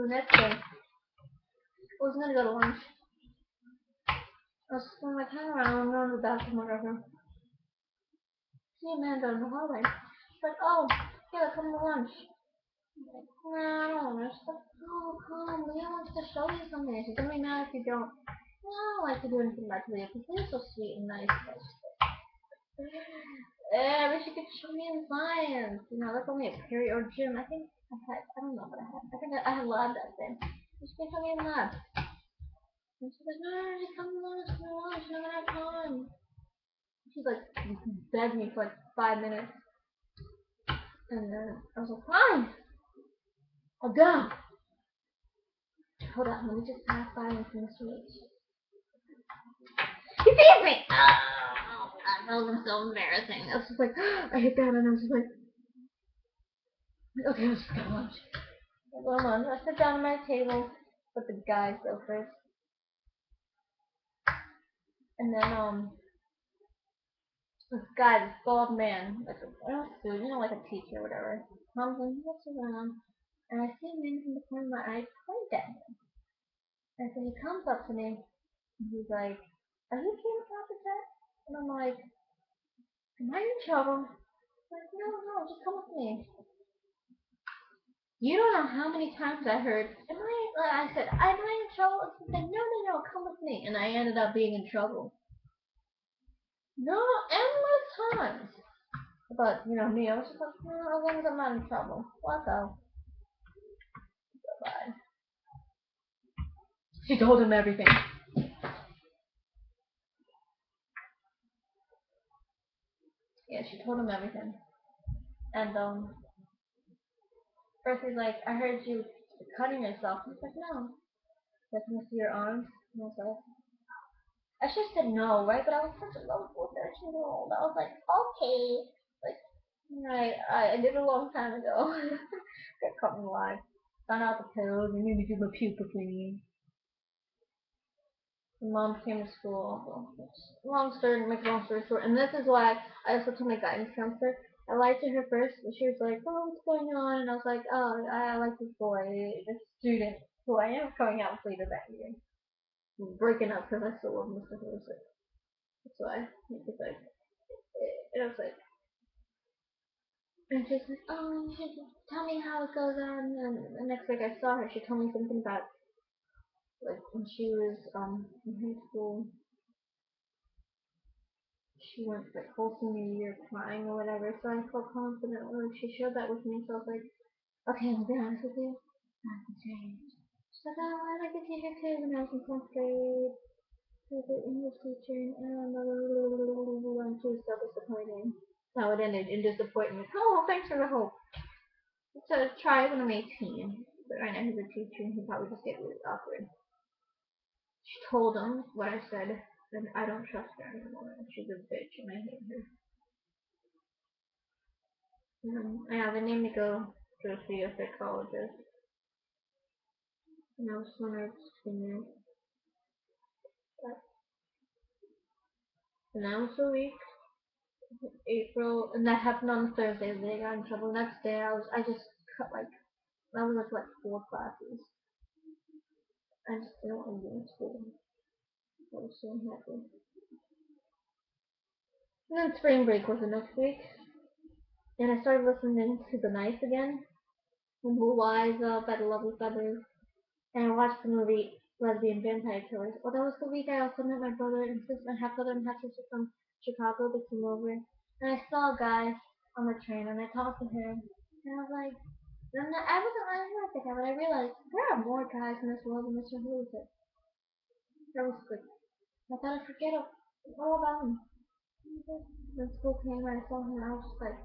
So the next day, I was gonna go to lunch. I was just going like hang around, going to the bathroom, whatever. See Amanda in the hallway. She's like, oh, yeah, come to lunch. I'm like, nah, I don't want to. She's like, oh, come, Leah wants to show you something. She's gonna be mad if you don't. No, I don't like to do anything back to Leah because Leah's so sweet and nice. Yeah, but she could show me in science. You know, that's only a period or gym. I think I don't know what I had. I think I had lab that day. She could show me in lab. And she's like, no, no, just come to lunch, come to lunch, you don't have time. She's like, begged me for like 5 minutes. And then I was like, fine, I'll go. Hold on, let me just pass by and finish it. He sees me! Oh, that was so embarrassing. I was just like, I hit that and I was just like, okay, let's go to lunch. I go to lunch. I sit down at my table, but the guys go first. And then, this guy, this bald man, like a student, you know, like a teacher or whatever, comes and he looks around, and I see him in from the corner of my eye, point at him. And so he comes up to me, and he's like, are you King Coppercat? And I'm like, am I in trouble? He's like, no, just come with me. You don't know how many times I heard, I said, am I in trouble? He said, no, come with me. And I ended up being in trouble. No, endless times. But, you know, me, I was just like, no, as long as I'm not in trouble. Let's go. Bye. She told him everything. Yeah, she told him everything. And, first he's like, I heard you cutting yourself. He's like, no. Like, can I see your arms? And I was like, I should have said no, right? But I was such a lovable 13-year-old. I was like, okay. Like, right, I did it a long time ago. Got caught in lie. Found out the pills and made me do my pupa cleaning. Mom came to school. Long story, make a long story short. And this is why I also told my guidance counselor. I lied to her first. She was like, oh, what's going on? And I was like, oh, I like this boy, this student who I am coming out later that year. We're breaking up because I still love Mr. Hilliard. That's why. It's like, it was like, and she's like, oh, tell me how it goes on. And the next week I saw her, she told me something about, like, when she was in high school, she went like whole senior year crying or whatever, so I felt confident when she shared that with me, so I was like, okay, I'll be honest with you, nothing changed. She's like, oh, I like the teacher too when I was in 10th grade. She was an English teacher, and she was so disappointing. How it ended in disappointment. Oh, thanks for the hope. So try when I'm 18. But right now he's a teacher and he probably just get really awkward. She told him what I said, and I don't trust her anymore. She's a bitch and I hate her. Yeah, they made me go to see a psychologist. And I was wondering if and that was a week. April, and that happened on Thursday. They got in trouble. The next day, I just cut like I was like 4 classes. I just didn't want to be in school. I was so unhappy. And then spring break was the next week, and I started listening to The Nice again, and Blue Eyes by the Lovely Feathers, and I watched the movie Lesbian Vampire Killers. Well, that was the week I also met my brother and sister, my half brother and half sister from Chicago. They came over, and I saw a guy on the train, and I talked to him, and I was like, I wasn't like that guy, but I realized there are more guys in this world than Mr. Hulusit. That was good. I thought I'd forget all about him. When school came and I saw him, I was just like,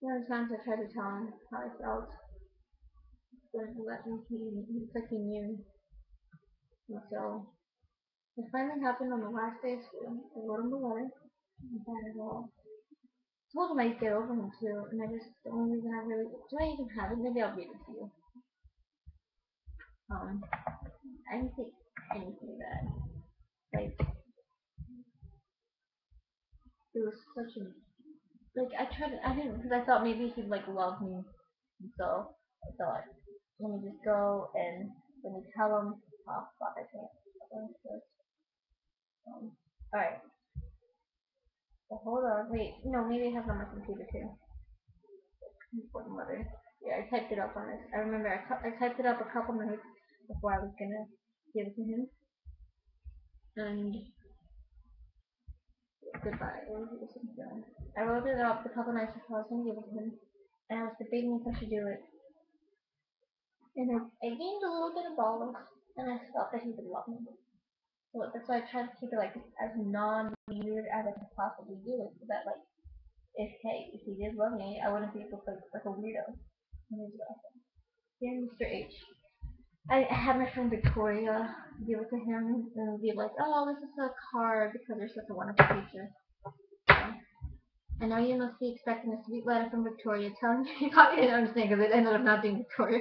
there were times I tried to tell him how I felt, but it's like he knew. And so, it finally happened on the last day of school. I wrote him a letter, and that is all. I told him I'd get over him too, and the only reason I really, do I even have it? Maybe I'll read it to you. I didn't say anything bad. Like, it was such a Like I didn't, because I thought maybe he'd like love me, so I thought, let me just go and let me tell him. Oh fuck, I can't. Alright, so hold on, wait, no, maybe I have it on my computer too. Important mother. Yeah, I typed it up on this. I remember I typed it up a couple minutes before I was gonna give it to him. And goodbye. I wrote it up a couple nights before I was gonna give it to him. And I was debating if I should do it. And I gained a little bit of balls, and I felt that he would love me. So that's why I tried to keep it like as non-weird as I could possibly do it, so that like if he did love me, I wouldn't be like a weirdo. Dear Mr. H, I had my friend Victoria give it to him and be like, oh, this is a card because you're such a wonderful teacher. I know you must be expecting a sweet letter from Victoria telling me, you probably didn't understand because it ended up not being Victoria.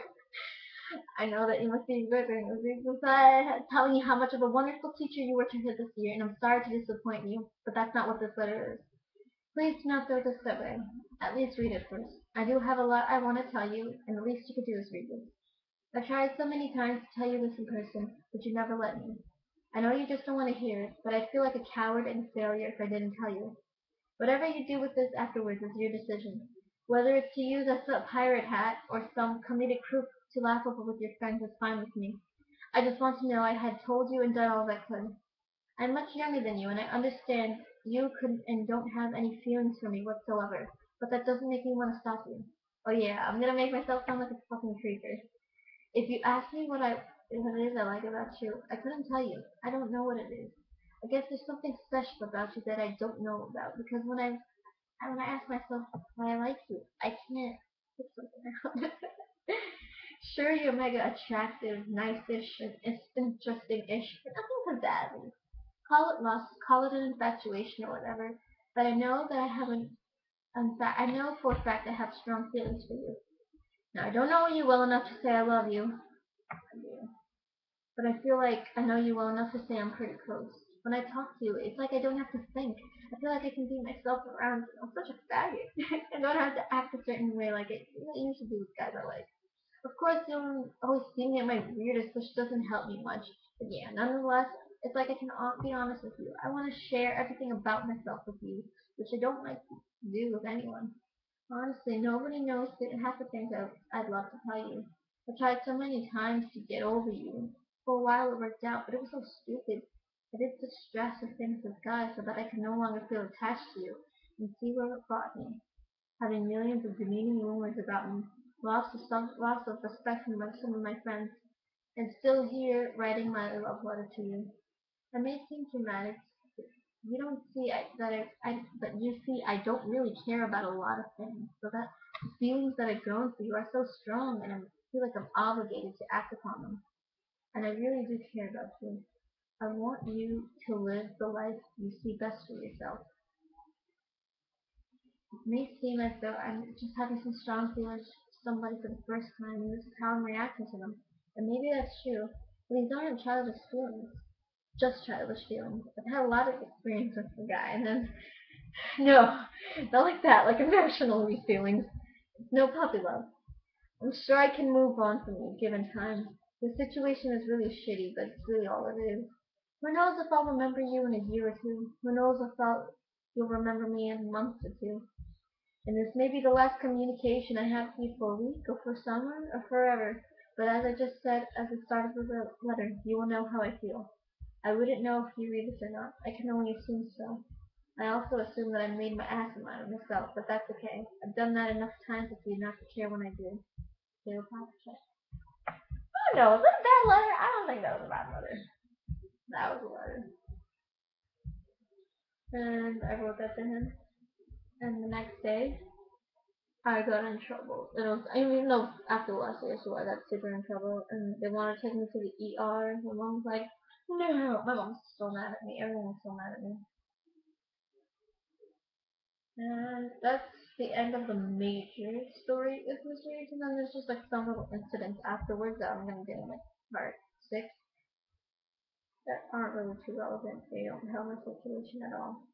I know that you must be expecting a sweet letter telling you how much of a wonderful teacher you were to her this year, and I'm sorry to disappoint you, but that's not what this letter is. Please do not throw this away. At least read it first. I do have a lot I want to tell you, and the least you could do is read this. I've tried so many times to tell you this in person, but you never let me. I know you just don't want to hear it, but I feel like a coward and a failure if I didn't tell you. Whatever you do with this afterwards is your decision. Whether it's to use as a pirate hat or some comedic proof to laugh over with your friends is fine with me. I just want to know I had told you and done all I could. I'm much younger than you, and I understand you could and don't have any feelings for me whatsoever, but that doesn't make me want to stop you. Oh yeah, I'm gonna make myself sound like a fucking creeper. If you ask me what it is I like about you, I couldn't tell you. I don't know what it is. I guess there's something special about you that I don't know about because when I ask myself why I like you, I can't pick something out. Sure, you're mega attractive, nice-ish, and interesting-ish, but nothing to call it lust, call it an infatuation or whatever. But I know that I haven't. In fact, I know for a fact I have strong feelings for you. Now I don't know you well enough to say I love you, but I feel like I know you well enough to say I'm pretty close. When I talk to you, it's like I don't have to think. I feel like I can be myself around you. I'm such a faggot. I don't have to act a certain way like it used to do with guys I like. Of course, you'll always see me at my weirdest, which doesn't help me much. But yeah, nonetheless, it's like I can be honest with you. I want to share everything about myself with you, which I don't like to do with anyone. Honestly, nobody knows half the things I'd love to tell you. I tried so many times to get over you. For a while it worked out, but it was so stupid. I did such stress with things with guys so that I could no longer feel attached to you. And see where it brought me. Having millions of demeaning rumors about me, loss of respect from some of my friends, and still here writing my love letter to you. I may seem dramatic. You don't see but you see I don't really care about a lot of things. So that the feelings that I've grown for you are so strong, and I feel like I'm obligated to act upon them. And I really do care about you. I want you to live the life you see best for yourself. It may seem as though I'm just having some strong feelings for somebody for the first time, and this is how I'm reacting to them. And maybe that's true, but these aren't childish feelings. Just childish feelings. I've had a lot of experience with the guy, and then no, not like that, like emotional feelings. No puppy love. I'm sure I can move on from you given time. The situation is really shitty, but it's really all it is. Who knows if I'll remember you in a year or two? Who knows if you'll remember me in a month or two? And this may be the last communication I have with you for a week, or for summer, or forever. But as I just said at the start of the letter, you will know how I feel. I wouldn't know if you read this or not. I can only assume so. I also assume that I made my ass of myself, but that's okay. I've done that enough times with you not to care when I do. Cleopatra check. Oh no, is that a bad letter? I don't think that was a bad letter. That was a letter. And I wrote that to him. And the next day, I got in trouble. And it was, I mean, no, after last year, so I got super in trouble. And they wanted to take me to the ER. My mom was like, no. My mom's so mad at me. Everyone's so mad at me. And that's the end of the major story with Mr. H. And then there's just like some little incidents afterwards that I'm gonna get in like part 6 that aren't really too relevant. They don't help my situation at all.